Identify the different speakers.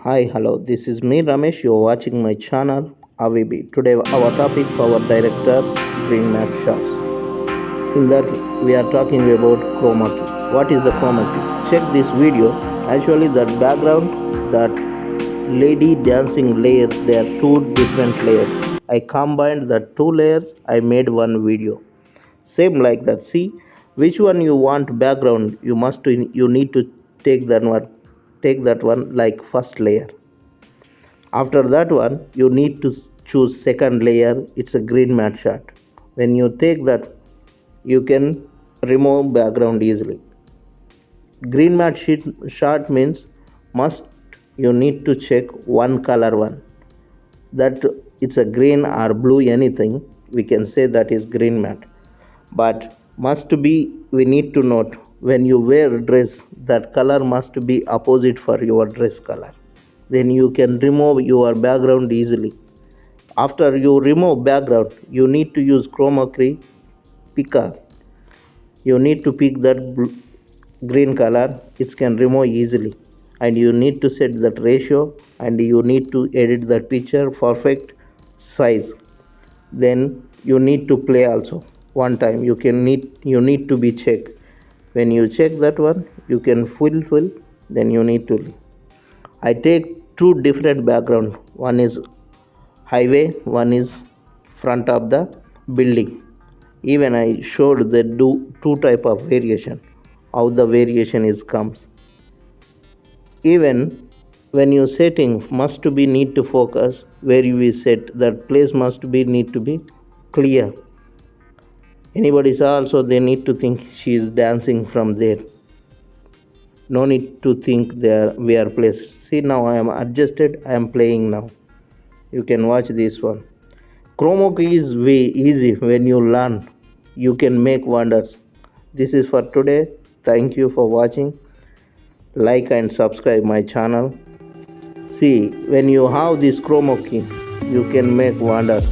Speaker 1: Hi, hello. This is me, Ramesh. You're watching my channel, AVB. Today, our topic, Power Director, Green Map Shots. In that, we are talking about kromakey. What is the kromakey? Check this video. Actually, that background, that lady dancing layer, there are two different layers. I combined the two layers. I made one video. Same like that. See, which one you want background? You need to take that one. Take that one like first layer. After that one, you need to choose second layer. It's a green mat shot. When you take that, you can remove background easily. Green mat shot means must you need to check one color one, that it's a green or blue anything, we can say that is green mat. But must be, we need to note, when you wear dress, that color must be opposite for your dress color, then you can remove your background easily. After you remove background, you need to use kromakey picker. You need to pick that green color, it can remove easily. And you need to set that ratio, and you need to edit that picture perfect size. Then you need to play also one time. You need to be check. When you check that one, you can fulfill. Then you need to leave. I take two different background. One is highway, one is front of the building. Even I showed the two type of variation, how the variation is comes. Even when you setting must to be need to focus, where you will set that place must be need to be clear. Anybody saw also, they need to think she is dancing from there. No need to think there we are placed. See, now I am adjusted, I am playing now. You can watch this one. Kromakey is way easy. When you learn, you can make wonders. This is for today. Thank you for watching. Like and subscribe my channel. See, when you have this kromakey, you can make wonders.